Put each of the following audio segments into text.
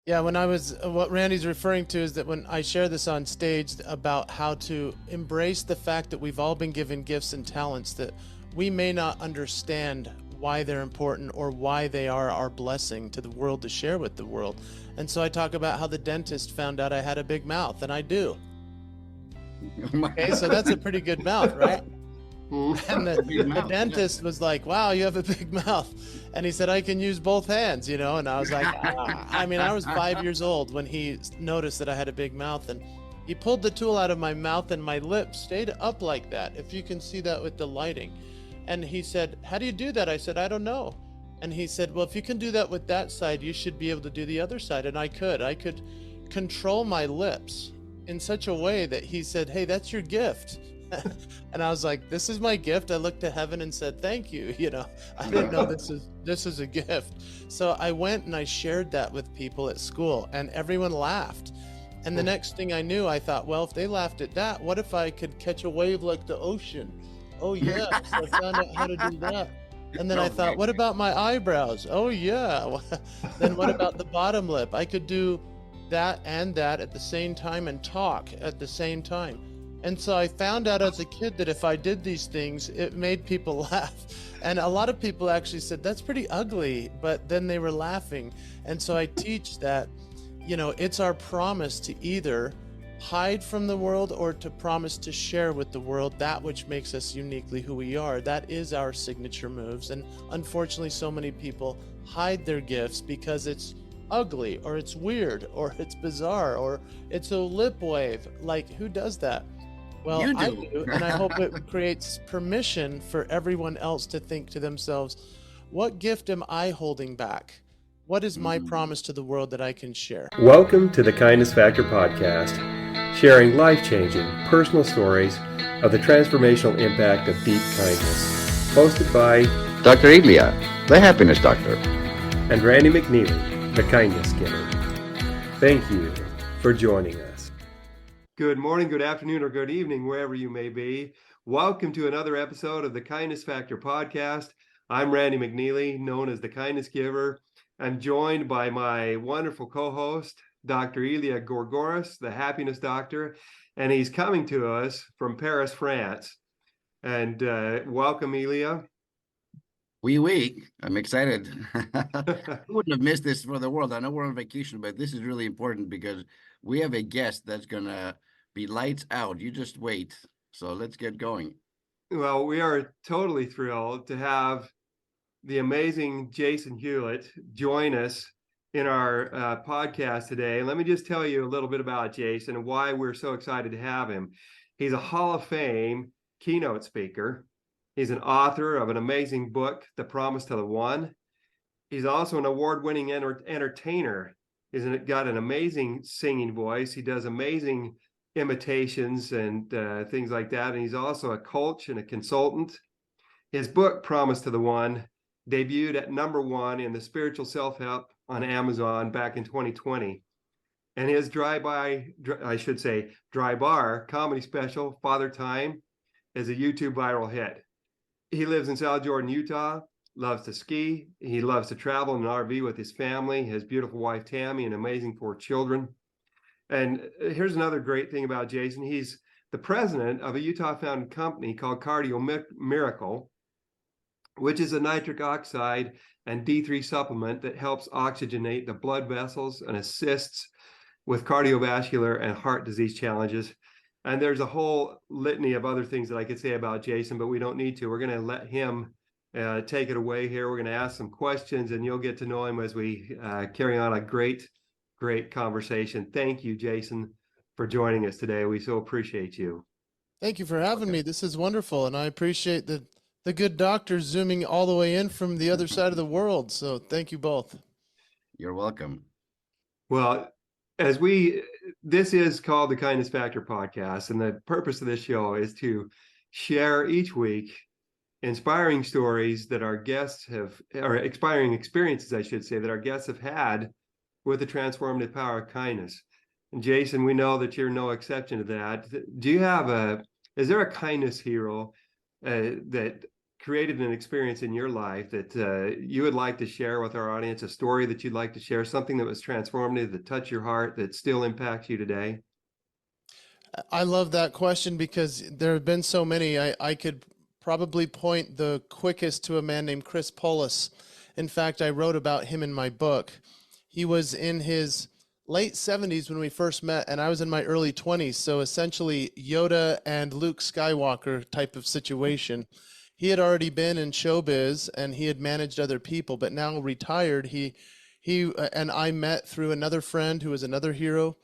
Yeah, what Randy's referring to is that when I share this on stage about how to embrace the fact that we've all been given gifts and talents that we may not understand why they're important or why they are our blessing to the world to share with the world. And so I talk about how the dentist found out I had a big mouth, and I do. Okay, so that's a pretty good mouth, right? And Big the mouth, yeah. dentist was like, "Wow, you have a big mouth," and he said, "I can use both hands," And I was like, I mean, I was 5 years old when he noticed that I had a big mouth, and he pulled the tool out of my mouth, and my lips stayed up like that. If you can see that with the lighting, and he said, "How do you do that?" I said, "I don't know," and he said, "Well, if you can do that with that side, you should be able to do the other side," and I could. I could control my lips in such a way that he said, "Hey, that's your gift." And I was like, "This is my gift." I looked to heaven and said, "Thank you." I didn't know this is a gift. So I went and I shared that with people at school, and everyone laughed. And the next thing I knew, I thought, well, if they laughed at that, what if I could catch a wave like the ocean? Oh yeah. So I found out how to do that. And then I thought, what about my eyebrows? Oh yeah. Then what about the bottom lip? I could do that and that at the same time and talk at the same time. And so I found out as a kid that if I did these things, it made people laugh. And a lot of people actually said, "That's pretty ugly," but then they were laughing. And so I teach that, it's our promise to either hide from the world or to promise to share with the world that which makes us uniquely who we are. That is our signature moves. And unfortunately, so many people hide their gifts because it's ugly or it's weird or it's bizarre or it's a lip wave. Like, who does that? Well, You I do. do, and I hope it creates permission for everyone else to think to themselves, what gift am I holding back? What is my promise to the world that I can share? Welcome to the Kindness Factor podcast, sharing life-changing personal stories of the transformational impact of deep kindness. Hosted by Dr. Elia, the happiness doctor. and Randy McNeely, the kindness giver. Thank you for joining us. Good morning, good afternoon, or good evening, wherever you may be. Welcome to another episode of the Kindness Factor podcast. I'm Randy McNeely, known as the kindness giver. I'm joined by my wonderful co-host, Dr. Elia Gourgouris, the happiness doctor, and he's coming to us from Paris, France. And welcome, Elia. Oui. I'm excited. I wouldn't have missed this for the world. I know we're on vacation, but this is really important because we have a guest that's going to be lights out. You just wait. So let's get going. Well, we are totally thrilled to have the amazing Jason Hewlett join us in our podcast today. Let me just tell you a little bit about Jason and why we're so excited to have him. He's a Hall of Fame keynote speaker. He's an author of an amazing book, The Promise to the One. He's also an award-winning entertainer. He's got an amazing singing voice. He does amazing imitations and things like that. And he's also a coach and a consultant. His book, Promise to the One, debuted at #1 in the spiritual self-help on Amazon back in 2020. And his dry bar comedy special, Father Time, is a YouTube viral hit. He lives in South Jordan, Utah, loves to ski. He loves to travel in an RV with his family, his beautiful wife, Tammy, and amazing 4 children. And here's another great thing about Jason. He's the president of a Utah-founded company called Cardio Miracle, which is a nitric oxide and D3 supplement that helps oxygenate the blood vessels and assists with cardiovascular and heart disease challenges. And there's a whole litany of other things that I could say about Jason, but we don't need to. We're going to let him take it away here. We're going to ask some questions, and you'll get to know him as we carry on a great conversation. Thank you, Jason, for joining us today. We so appreciate you. Thank you for having me. This is wonderful, and I appreciate the good doctor zooming all the way in from the other side of the world. So thank you both. You're welcome. Well, this is called the Kindness Factor podcast, and the purpose of this show is to share each week inspiring stories that our guests have, or inspiring experiences, I should say, that our guests have had with the transformative power of kindness. And Jason, we know that you're no exception to that. Is there a kindness hero that created an experience in your life that you would like to share with our audience, a story that you'd like to share, something that was transformative, that touched your heart, that still impacts you today? I love that question because there have been so many. I could probably point the quickest to a man named Chris Poulos. In fact, I wrote about him in my book. He was in his late 70s when we first met, and I was in my early 20s. So essentially, Yoda and Luke Skywalker type of situation. He had already been in showbiz and he had managed other people, but now retired. He and I met through another friend who was another hero.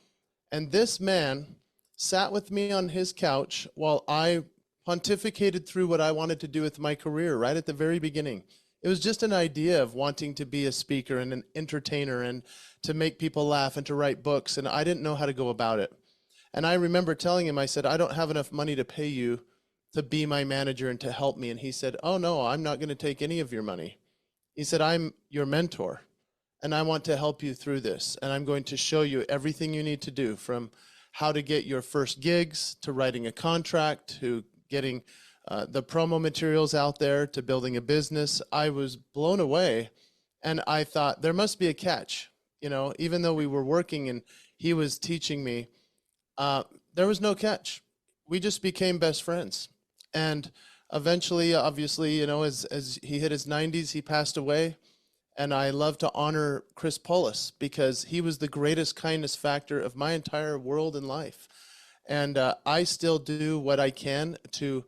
And this man sat with me on his couch while I pontificated through what I wanted to do with my career right at the very beginning. It was just an idea of wanting to be a speaker and an entertainer and to make people laugh and to write books, and I didn't know how to go about it. And I remember telling him, I said, I don't have enough money to pay you to be my manager and to help me. And he said, oh no, I'm not going to take any of your money. He said, I'm your mentor and I want to help you through this. And I'm going to show you everything you need to do, from how to get your first gigs, to writing a contract, to getting the promo materials out there, to building a business. I was blown away. And I thought there must be a catch, you know, even though we were working and he was teaching me, there was no catch. We just became best friends. And eventually, obviously, you know, as he hit his 90s, he passed away. And I love to honor Chris Poulos because he was the greatest kindness factor of my entire world and life. And I still do what I can to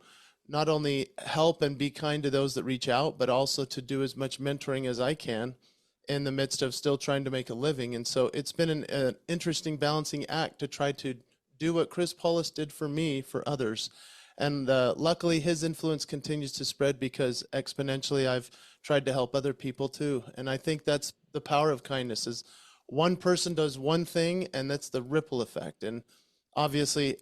not only help and be kind to those that reach out, but also to do as much mentoring as I can in the midst of still trying to make a living. And so it's been an interesting balancing act to try to do what Chris Poulos did for me, for others. And luckily his influence continues to spread because exponentially I've tried to help other people too. And I think that's the power of kindness, is one person does one thing and that's the ripple effect. And obviously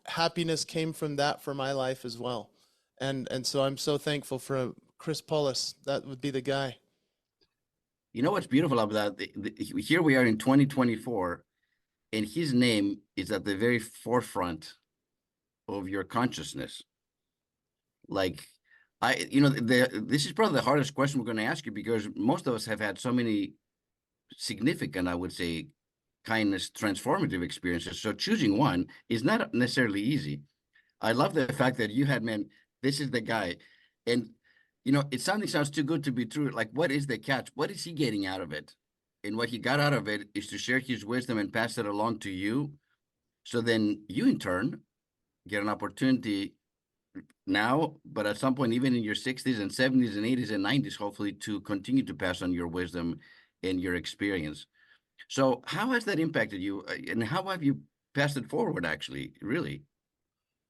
happiness came from that for my life as well. And so I'm so thankful for Chris Poulos. That would be the guy. You know what's beautiful about that? Here we are in 2024, and his name is at the very forefront of your consciousness. Like, this is probably the hardest question we're going to ask you, because most of us have had so many significant, I would say, kindness transformative experiences. So choosing one is not necessarily easy. I love the fact that you had, man, this is the guy. And, you know, it sounds too good to be true. Like, what is the catch? What is he getting out of it? And what he got out of it is to share his wisdom and pass it along to you. So then you, in turn, get an opportunity now, but at some point, even in your 60s and 70s and 80s and 90s, hopefully, to continue to pass on your wisdom and your experience. So how has that impacted you, and how have you passed it forward, actually, really?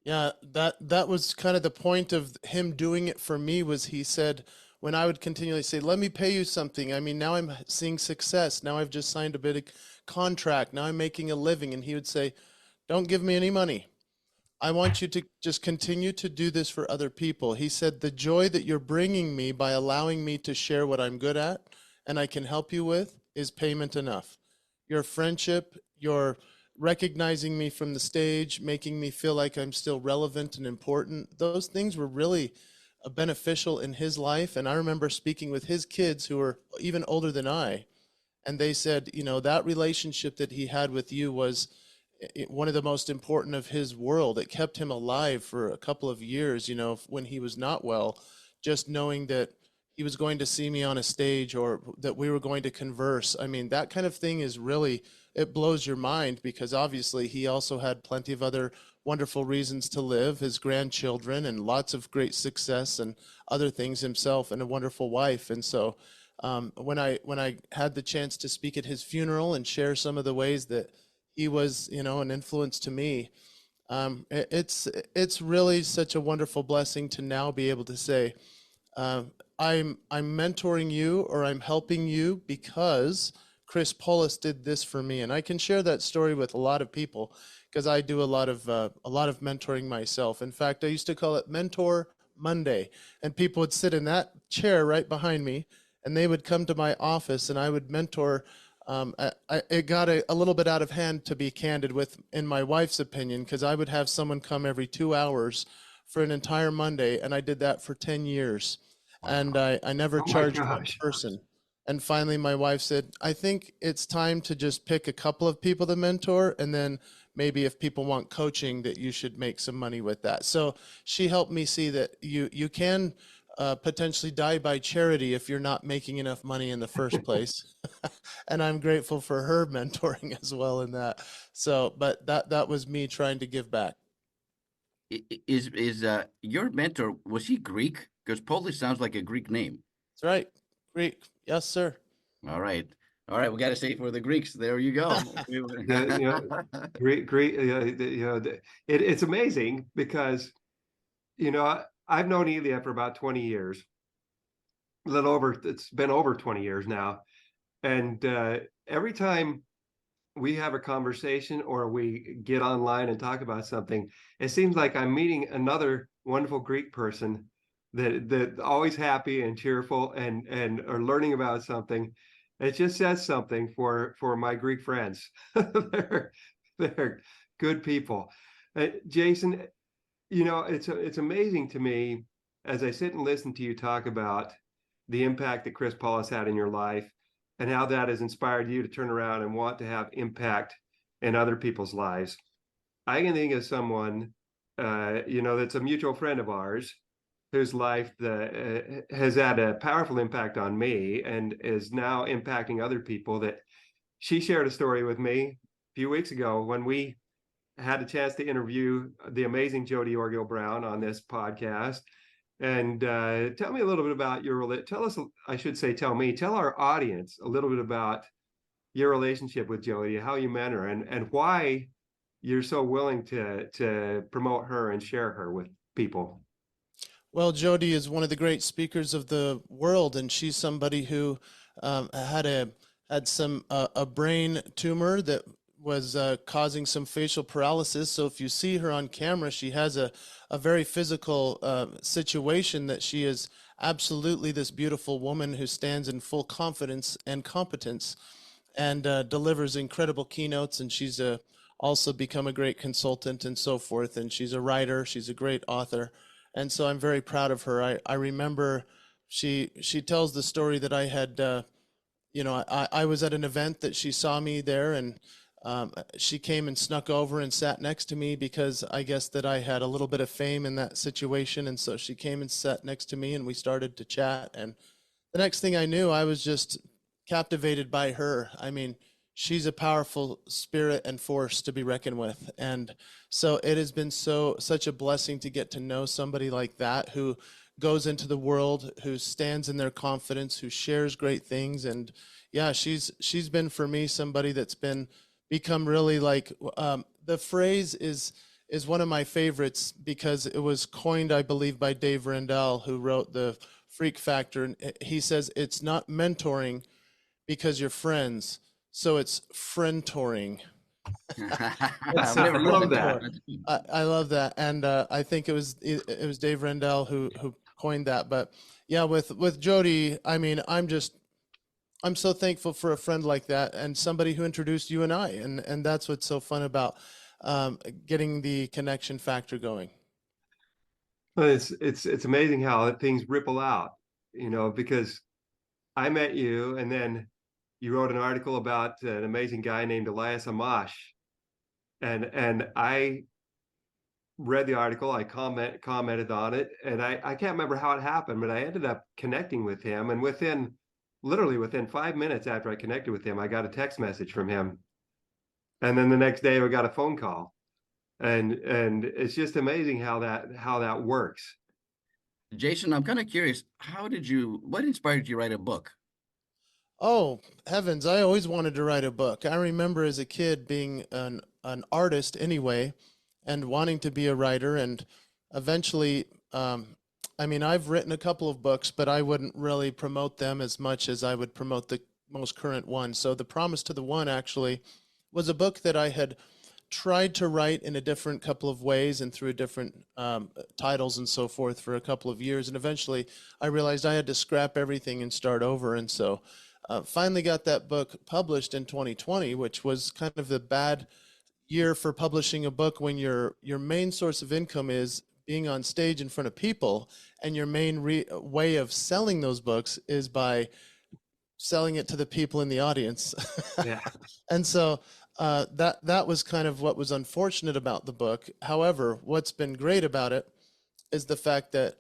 Yeah, that was kind of the point of him doing it for me. Was he said, when I would continually say, let me pay you something. I mean, now I'm seeing success. Now I've just signed a big contract. Now I'm making a living. And he would say, don't give me any money. I want you to just continue to do this for other people. He said, the joy that you're bringing me by allowing me to share what I'm good at and I can help you with is payment enough. Your friendship, your recognizing me from the stage, making me feel like I'm still relevant and important, those things were really beneficial in his life. And I remember speaking with his kids who were even older than I, and they said, you know, that relationship that he had with you was one of the most important of his world. It kept him alive for a couple of years, you know, when he was not well, just knowing that he was going to see me on a stage or that we were going to converse. I mean, that kind of thing is really, it blows your mind, because obviously he also had plenty of other wonderful reasons to live, his grandchildren and lots of great success and other things himself, and a wonderful wife. And so when I had the chance to speak at his funeral and share some of the ways that he was, you know, an influence to me, it's really such a wonderful blessing to now be able to say, I'm mentoring you, or I'm helping you because Chris Poulos did this for me. And I can share that story with a lot of people because I do a lot of mentoring myself. In fact, I used to call it Mentor Monday, and people would sit in that chair right behind me and they would come to my office and I would mentor. It got a little bit out of hand, to be candid, with, in my wife's opinion, because I would have someone come every 2 hours for an entire Monday, and I did that for 10 years. and I never Oh my charged one gosh. person. And finally, my wife said, I think it's time to just pick a couple of people to mentor, and then maybe if people want coaching, that you should make some money with that. So she helped me see that you can potentially die by charity if you're not making enough money in the first place. And I'm grateful for her mentoring as well in that. So, but that was me trying to give back. Is your mentor, was he Greek? Because Poulos sounds like a Greek name. That's right. Greek. Yes, sir. All right. All right, we got to say for the Greeks. There you go. Great, it's amazing because, I've known Elia for about 20 years, it's been over 20 years now. And every time we have a conversation or we get online and talk about something, it seems like I'm meeting another wonderful Greek person that always happy and cheerful and are learning about something. It just says something for my Greek friends. they're good people. Jason, it's amazing to me as I sit and listen to you talk about the impact that Chris Poulos had in your life and how that has inspired you to turn around and want to have impact in other people's lives. I can think of someone, that's a mutual friend of ours whose life has had a powerful impact on me and is now impacting other people. That she shared a story with me a few weeks ago when we had a chance to interview the amazing Jody Orgill Brown on this podcast. And tell me a little bit about tell our audience a little bit about your relationship with Jody, how you met her, and why you're so willing to promote her and share her with people. Well, Jody is one of the great speakers of the world, and she's somebody who had a brain tumor that was causing some facial paralysis. So if you see her on camera, she has a very physical situation that she is absolutely this beautiful woman who stands in full confidence and competence and delivers incredible keynotes. And she's also become a great consultant and so forth. And she's a writer. She's a great author. And so I'm very proud of her. I remember she tells the story that I had, I was at an event that she saw me there, and she came and snuck over and sat next to me because I guess that I had a little bit of fame in that situation. And so she came and sat next to me and we started to chat. And the next thing I knew, I was just captivated by her. I mean, she's a powerful spirit and force to be reckoned with. And so it has been such a blessing to get to know somebody like that, who goes into the world, who stands in their confidence, who shares great things. And yeah, she's been for me somebody that's become really like, the phrase is one of my favorites because it was coined, I believe, by Dave Rendell, who wrote The Freak Factor. And he says, it's not mentoring because you're friends, so it's friend-touring. I've never heard that. I love that, and I think it was Dave Rendell who coined that. But yeah, with Jody, I mean, I'm so thankful for a friend like that and somebody who introduced you and I, and that's what's so fun about getting the connection factor going. Well, it's amazing how things ripple out, because I met you and then you wrote an article about an amazing guy named Elias Amash. And I read the article, I commented on it, and I can't remember how it happened, but I ended up connecting with him. And literally within 5 minutes after I connected with him, I got a text message from him. And then the next day we got a phone call. And it's just amazing how that works. Jason, I'm kind of curious, what inspired you to write a book? Oh, heavens, I always wanted to write a book. I remember as a kid being an artist anyway, and wanting to be a writer. And eventually, I've written a couple of books, but I wouldn't really promote them as much as I would promote the most current one. So The Promise to the One actually was a book that I had tried to write in a different couple of ways and through different titles and so forth for a couple of years. And eventually I realized I had to scrap everything and start over. And so finally got that book published in 2020, which was kind of the bad year for publishing a book when your main source of income is being on stage in front of people, and your main way of selling those books is by selling it to the people in the audience. Yeah. And so that was kind of what was unfortunate about the book. However, what's been great about it is the fact that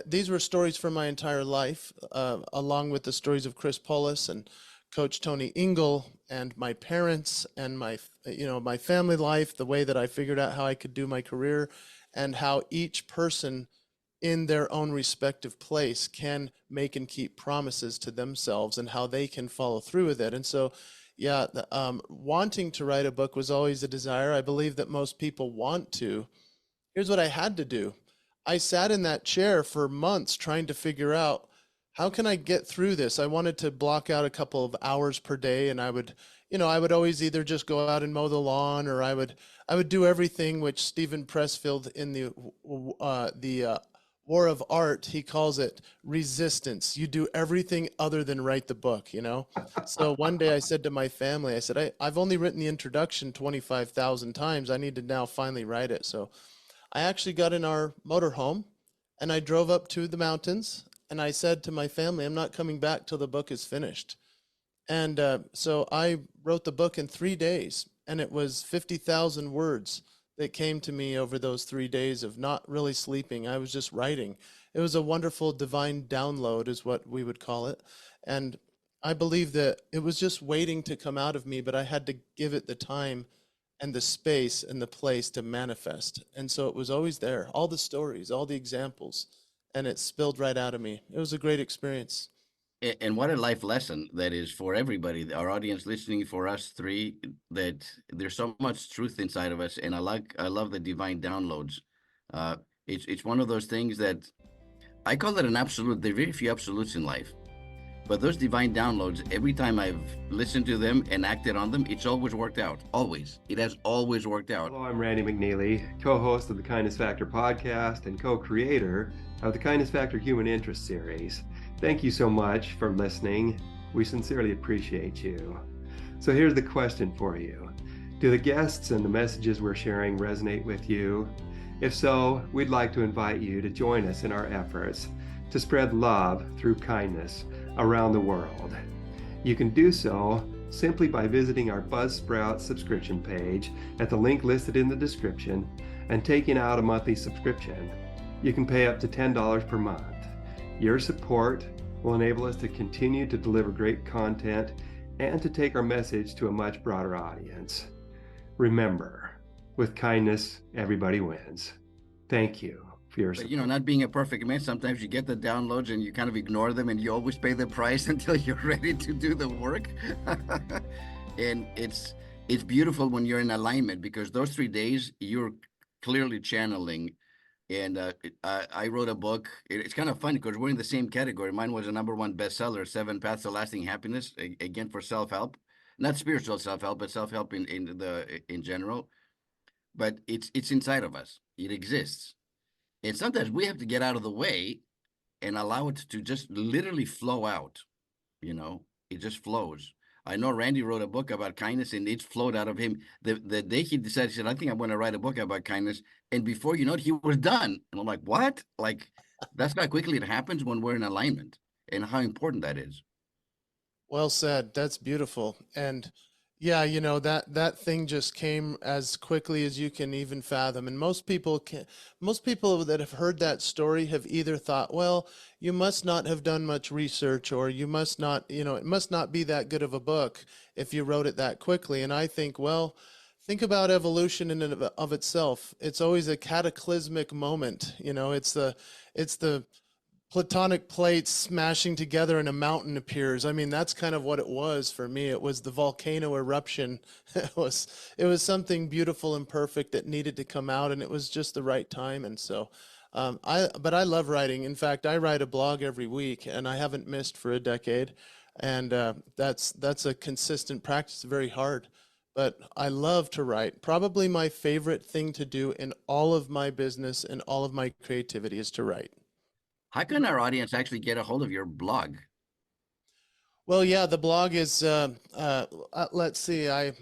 these were stories from my entire life, along with the stories of Chris Poulos and Coach Tony Ingle and my parents and my family life, the way that I figured out how I could do my career, and how each person in their own respective place can make and keep promises to themselves and how they can follow through with it. And so, yeah, wanting to write a book was always a desire. I believe that most people want to. Here's what I had to do. I sat in that chair for months trying to figure out, how can I get through this? I wanted to block out a couple of hours per day, and I would always either just go out and mow the lawn, or I would do everything which Stephen Pressfield in the War of Art, he calls it resistance. You do everything other than write the book, So one day I said to my family, I said, I've only written the introduction 25,000 times. I need to now finally write it. So I actually got in our motorhome and I drove up to the mountains, and I said to my family, I'm not coming back till the book is finished. And so I wrote the book in 3 days, and it was 50,000 words that came to me over those 3 days of not really sleeping. I was just writing. It was a wonderful divine download, is what we would call it. And I believe that it was just waiting to come out of me, but I had to give it the time and the space and the place to manifest. And so it was always there, all the stories, all the examples, and it spilled right out of me. It was a great experience. And what a life lesson that is for everybody, our audience listening, for us three, that there's so much truth inside of us. And I love the divine downloads. It's one of those things that I call it an absolute. There are very few absolutes in life, but those divine downloads, every time I've listened to them and acted on them, it's always worked out. Always. It has always worked out. Hello, I'm Randy McNeely, co-host of the Kindness Factor podcast and co-creator of the Kindness Factor Human Interest series. Thank you so much for listening. We sincerely appreciate you. So here's the question for you. Do the guests and the messages we're sharing resonate with you? If so, we'd like to invite you to join us in our efforts to spread love through kindness around the world. You can do so simply by visiting our Buzzsprout subscription page at the link listed in the description and taking out a monthly subscription. You can pay up to $10 per month. Your support will enable us to continue to deliver great content and to take our message to a much broader audience. Remember, with kindness, everybody wins. Thank you for your support. But, not being a perfect man, sometimes you get the downloads and you kind of ignore them, and you always pay the price until you're ready to do the work. And it's beautiful when you're in alignment, because those 3 days you're clearly channeling. And I wrote a book. It's kind of funny because we're in the same category. Mine was a #1 bestseller, 7 Paths to Lasting Happiness, again, for self-help, not spiritual self-help, but self-help in general. But it's inside of us. It exists. And sometimes we have to get out of the way and allow it to just literally flow out. It just flows. I know Randy wrote a book about kindness, and it flowed out of him. The day he decided, he said, I think I'm going to write a book about kindness. And before you know it, he was done. And I'm like, what? Like, that's how quickly it happens when we're in alignment, and how important that is. Well said. That's beautiful. And yeah, that thing just came as quickly as you can even fathom. And most people that have heard that story have either thought, well, you must not have done much research, or you must not, it must not be that good of a book if you wrote it that quickly. And I think, well, think about evolution in and of itself. It's always a cataclysmic moment. It's the platonic plates smashing together and a mountain appears. I mean, that's kind of what it was for me. It was the volcano eruption. It was something beautiful and perfect that needed to come out, and it was just the right time. And so but I love writing. In fact, I write a blog every week, and I haven't missed for a decade. And that's a consistent practice, very hard. But I love to write. Probably my favorite thing to do in all of my business and all of my creativity is to write. How can our audience actually get a hold of your blog? Well, yeah, the blog is, let's see, I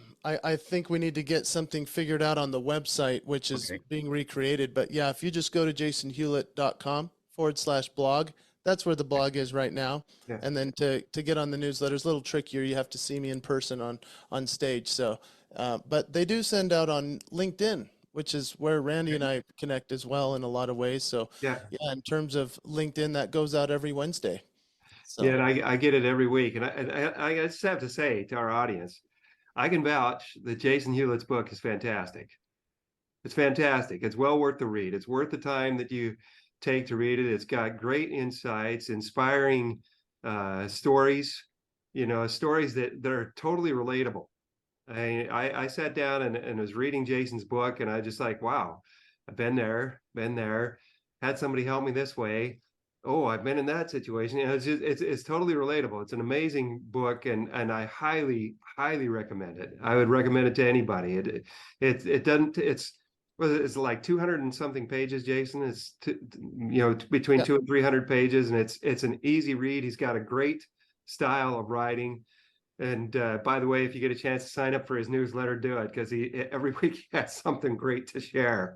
think we need to get something figured out on the website, which is Okay. being recreated. But yeah, if you just go to jasonhewlett.com/blog, that's where the blog is right now. Yeah. And then to get on the newsletter is a little trickier. You have to see me in person on stage. So, but they do send out on LinkedIn, which is where Randy and I connect as well in a lot of ways. So Yeah. yeah, in terms of LinkedIn, that goes out every Wednesday. Yeah, So. and I get it every week. And I just have to say to our audience, I can vouch that Jason Hewlett's book is fantastic. It's fantastic. It's well worth the read. It's worth the time that you take to read it. It's got great insights, inspiring stories, stories that are totally relatable. I sat down and was reading Jason's book, and I just like, wow, I've been there, had somebody help me this way. Oh, I've been in that situation. It's totally relatable. It's an amazing book, and I highly recommend it. I would recommend it to anybody. It doesn't it's like 200 and something pages, Jason. It's between 200 and 300 pages, and it's an easy read. He's got a great style of writing. And by the way, if you get a chance to sign up for his newsletter, do it, because every week he has something great to share.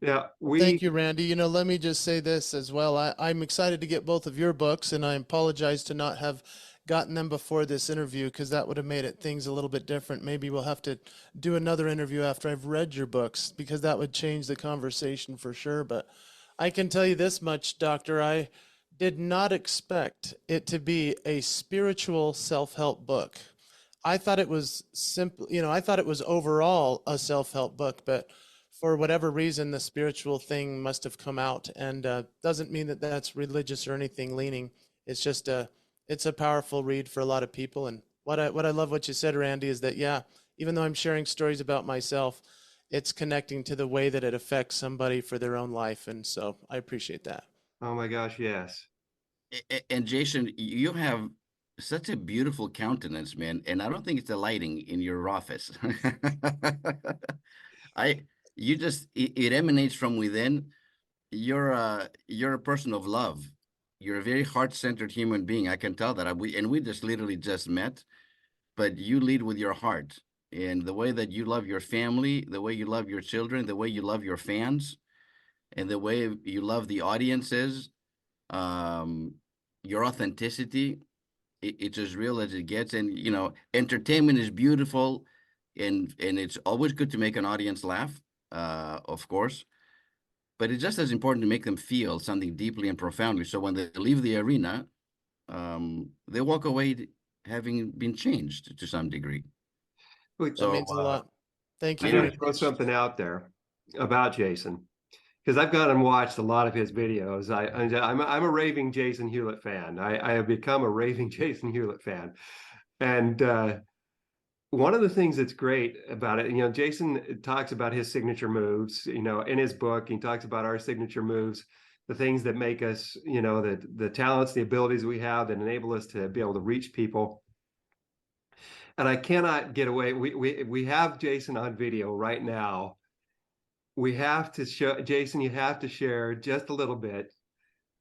Yeah, Thank you, Randy. Let me just say this as well. I'm excited to get both of your books, and I apologize to not have gotten them before this interview, because that would have made things a little bit different. Maybe we'll have to do another interview after I've read your books, because that would change the conversation for sure. But I can tell you this much, Doctor. I did not expect it to be a spiritual self-help book. I thought it was simple, I thought it was overall a self-help book, but for whatever reason, the spiritual thing must have come out, and doesn't mean that that's religious or anything leaning. It's just it's a powerful read for a lot of people. And what I love what you said, Randy, is that, yeah, even though I'm sharing stories about myself, it's connecting to the way that it affects somebody for their own life. And so I appreciate that. Oh my gosh, yes. And Jason, you have such a beautiful countenance, man. And I don't think it's the lighting in your office. It emanates from within. You're a person of love. You're a very heart-centered human being. I can tell that. We just literally just met, but you lead with your heart, and the way that you love your family, the way you love your children, the way you love your fans, and the way you love the audiences, your authenticity, it's as real as it gets. And entertainment is beautiful, and it's always good to make an audience laugh, of course, but it's just as important to make them feel something deeply and profoundly, so when they leave the arena, they walk away having been changed to some degree. That means a lot. Thank you I'm going very to throw much. something out there about Jason, because I've gone and watched a lot of his videos. I'm a raving Jason Hewlett fan. I have become a raving Jason Hewlett fan, and one of the things that's great about it, Jason talks about his signature moves. In his book, he talks about our signature moves, the things that make us, the talents, the abilities we have that enable us to be able to reach people. And I cannot get away. We have Jason on video right now. We have to show Jason. You have to share just a little bit.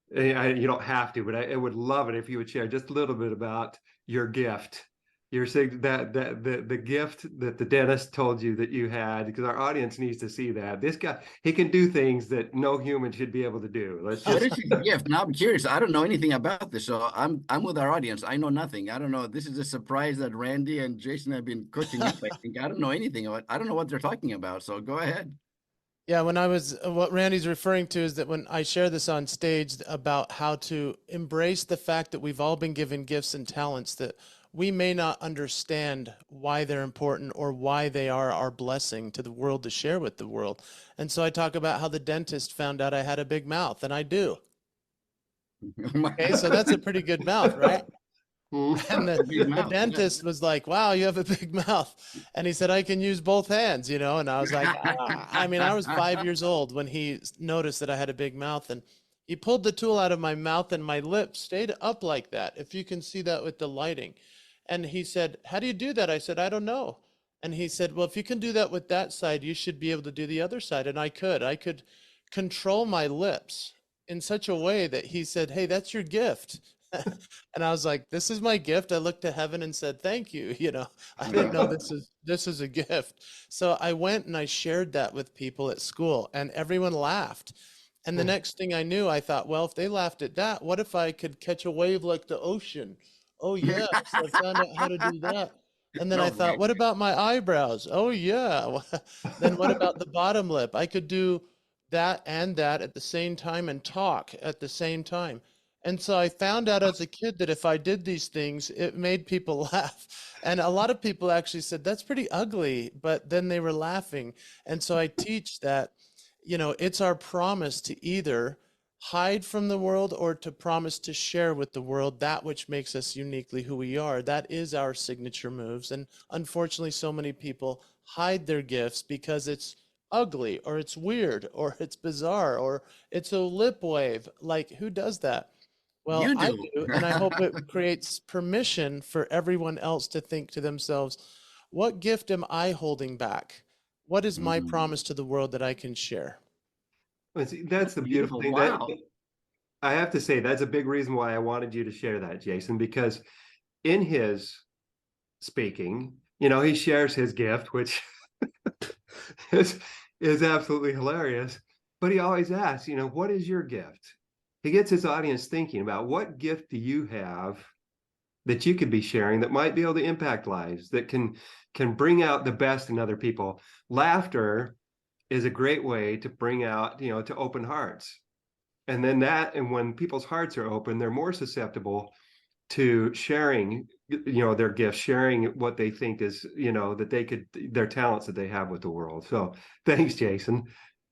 You don't have to, but I would love it if you would share just a little bit about your gift. You're saying that the gift that the dentist told you that you had, because our audience needs to see that this guy, he can do things that no human should be able to do. What is your gift? Now I'm curious. I don't know anything about this, so I'm with our audience. I know nothing. I don't know. This is a surprise that Randy and Jason have been cooking up. I think I don't know anything about. I don't know what they're talking about. So go ahead. Yeah, what Randy's referring to is that when I share this on stage about how to embrace the fact that we've all been given gifts and talents that we may not understand why they're important or why they are our blessing to the world to share with the world. And so I talk about how the dentist found out I had a big mouth, and I do. Okay, so that's a pretty good mouth, right? And the dentist was like, wow, you have a big mouth. And he said, I can use both hands, and I was like, I was 5 years old when he noticed that I had a big mouth, and he pulled the tool out of my mouth and my lips stayed up like that. If you can see that with the lighting. And he said, how do you do that? I said, I don't know. And he said, well, if you can do that with that side, you should be able to do the other side. And I could control my lips in such a way that he said, hey, that's your gift. And I was like, this is my gift. I looked to heaven and said, thank you. You know, I didn't know this is a gift. So I went and I shared that with people at school and everyone laughed. And the next thing I knew, I thought, well, if they laughed at that, what if I could catch a wave like the ocean? Oh, yeah. So I found out how to do that. And then I thought, Okay. what about my eyebrows? Oh, yeah. Then what about the bottom lip? I could do that and that at the same time and talk at the same time. And so I found out as a kid that if I did these things, it made people laugh. And a lot of people actually said, that's pretty ugly, but then they were laughing. And so I teach that, you know, it's our promise to either hide from the world or to promise to share with the world that which makes us uniquely who we are. That is our signature moves. And unfortunately, so many people hide their gifts because it's ugly or it's weird or it's bizarre or it's a lip wave. Like, who does that? Well, You I do. do, and I hope it creates permission for everyone else to think to themselves, what gift am I holding back? What is my Mm, promise to the world that I can share? Well, see, that's that's the beautiful beautiful. thing. That Wow. I have to say, that's a big reason why I wanted you to share that, Jason, because in his speaking, he shares his gift, which is is absolutely hilarious. But he always asks, what is your gift? He gets his audience thinking about what gift do you have that you could be sharing that might be able to impact lives, that can bring out the best in other people. Laughter is a great way to bring out, to open hearts. And when people's hearts are open, they're more susceptible to sharing, their gifts, sharing what they think is, that they could, their talents that they have with the world. So thanks, Jason.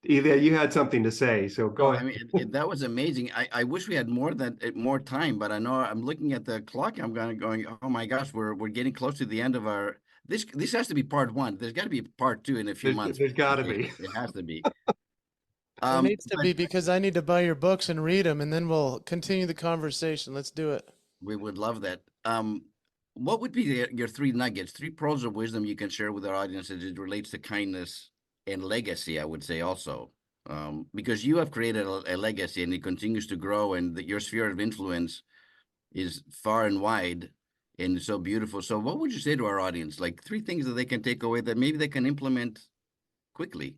Elia, you had something to say, so No, go I ahead. mean that was amazing. I wish we had more time, but I know I'm looking at the clock. I'm going. Oh my gosh, we're getting close to the end of our. This has to be part one. There's got to be part two in a few months. There's got to Jason. be. It has to be. There needs to But be because I need to buy your books and read them, and then we'll continue the conversation. Let's do it. we would love that. What would be your three nuggets, three pearls of wisdom you can share with our audience as it relates to kindness and legacy? I would say also, because you have created a legacy and it continues to grow, and your sphere of influence is far and wide and so beautiful. So, what would you say to our audience? Like three things that they can take away that maybe they can implement quickly.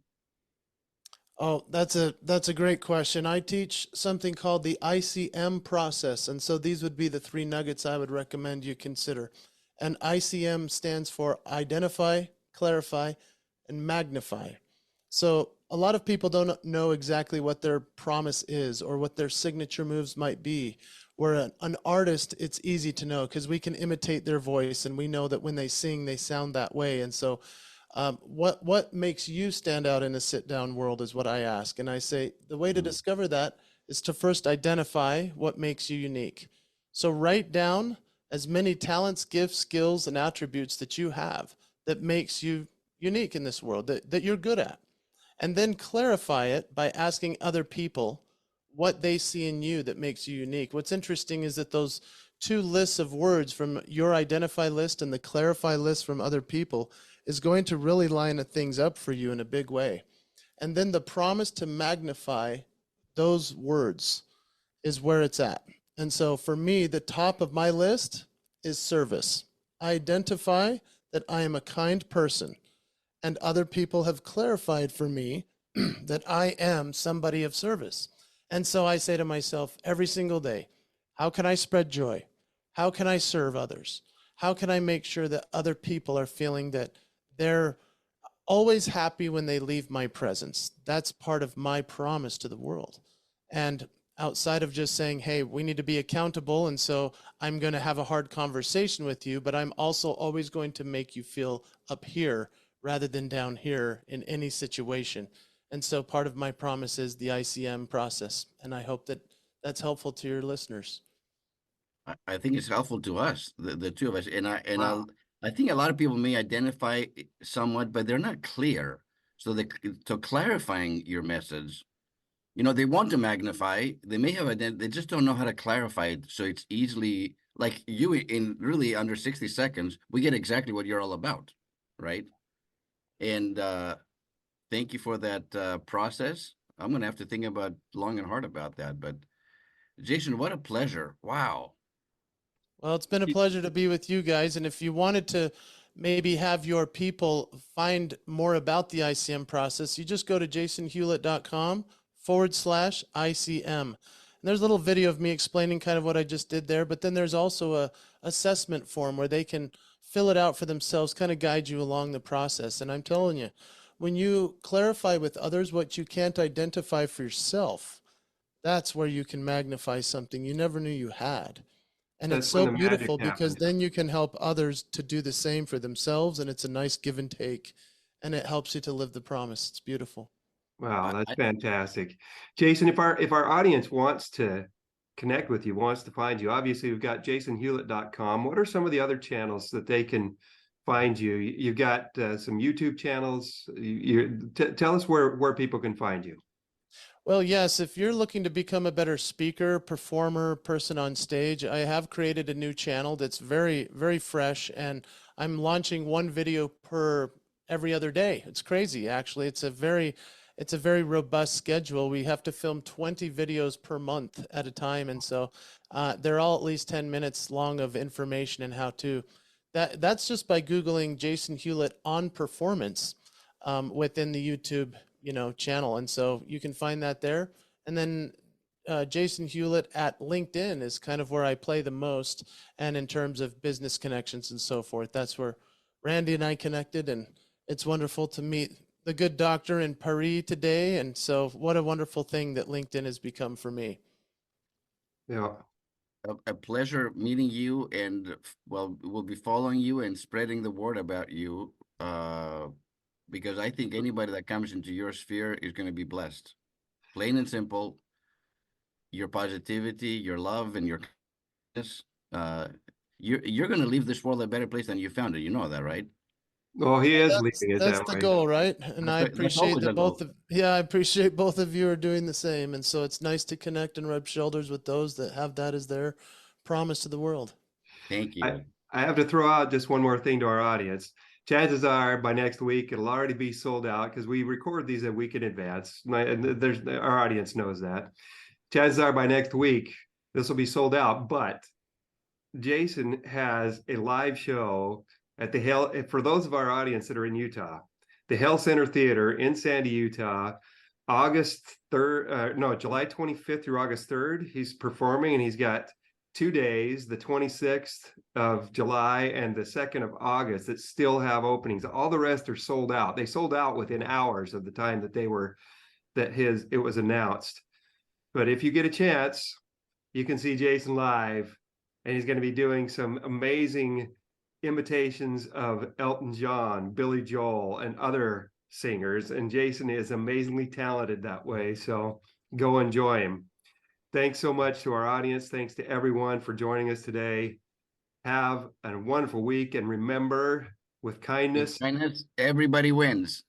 Oh, that's a great question. I teach something called the ICM process, and so these would be the three nuggets I would recommend you consider. And ICM stands for identify, clarify, and magnify. So a lot of people don't know exactly what their promise is or what their signature moves might be. Where an artist, it's easy to know because we can imitate their voice and we know that when they sing, they sound that way. And so what makes you stand out in a sit down world is what I ask. And I say the way to Mm, discover that is to first identify what makes you unique. So write down as many talents, gifts, skills, and attributes that you have that makes you unique in this world that you're good at. And then clarify it by asking other people what they see in you that makes you unique. What's interesting is that those two lists of words from your identify list and the clarify list from other people is going to really line things up for you in a big way. And then the promise to magnify those words is where it's at. And so for me, the top of my list is service. I identify that I am a kind person, and other people have clarified for me that I am somebody of service. And so I say to myself every single day, how can I spread joy? How can I serve others? How can I make sure that other people are feeling that they're always happy when they leave my presence? That's part of my promise to the world. And outside of just saying, hey, we need to be accountable, and so I'm going to have a hard conversation with you, but I'm also always going to make you feel up here rather than down here in any situation. And so part of my promise is the ICM process. And I hope that that's helpful to your listeners. I think it's helpful to us, the two of us, Wow. I think a lot of people may identify somewhat, but they're not clear. So clarifying your message, they want to magnify, they may have they just don't know how to clarify it. So it's easily like you in really under 60 seconds, we get exactly what you're all about, right? And thank you for that process. I'm gonna have to think about long and hard about that. But Jason, what a pleasure! Wow. Well, it's been a pleasure to be with you guys. And if you wanted to maybe have your people find more about the ICM process, you just go to jasonhewlett.com/ICM. And there's a little video of me explaining kind of what I just did there. But then there's also a assessment form where they can fill it out for themselves, kind of guide you along the process. And I'm telling you, when you clarify with others what you can't identify for yourself, that's where you can magnify something you never knew you had. And it's That's when so the magic beautiful because happens. then you can help others to do the same for themselves. And it's a nice give and take. And it helps you to live the promise. It's beautiful. Wow, that's I fantastic. Jason, if our audience wants to connect with you, wants to find you, obviously we've got jasonhewlett.com. What are some of the other channels that they can find you? You've got some YouTube channels. Tell us where people can find you. Well, yes, if you're looking to become a better speaker, performer, person on stage, I have created a new channel that's very, very fresh, and I'm launching one video per every other day. It's crazy, actually. It's a very robust schedule. We have to film 20 videos per month at a time, and so they're all at least 10 minutes long of information and how to. That's just by Googling Jason Hewlett on performance within the YouTube channel. And so you can find that there. And then Jason Hewlett at LinkedIn is kind of where I play the most. And in terms of business connections and so forth, that's where Randy and I connected. And it's wonderful to meet the good doctor in Paris today. And so what a wonderful thing that LinkedIn has become for me. Yeah. a pleasure meeting you, and well, we'll be following you and spreading the word about you. Because I think anybody that comes into your sphere is going to be blessed. Plain and simple. Your positivity, your love, and your kindness. You're going to leave this world a better place than you found it. You know that, right? Well, he is leaving it That's that the way. goal, right? And I That's appreciate always that a goal. I appreciate both of you are doing the same. And so it's nice to connect and rub shoulders with those that have that as their promise to the world. Thank you. I have to throw out just one more thing to our audience. Chances are by next week it'll already be sold out because we record these a week in advance. And our audience knows that. Chances are by next week this will be sold out. But Jason has a live show at the Hell, for those of our audience that are in Utah, the Hell Center Theater in Sandy, Utah, August 3rd, no, July 25th through August 3rd. He's performing, and he's got 2 days, the 26th of July and the 2nd of August, that still have openings. All the rest are sold out. They sold out within hours of the time that it was announced. But if you get a chance, you can see Jason live, and he's going to be doing some amazing imitations of Elton John, Billy Joel, and other singers. And Jason is amazingly talented that way. So go enjoy him. Thanks so much to our audience. Thanks to everyone for joining us today. Have a wonderful week. And remember, with kindness, Everybody wins.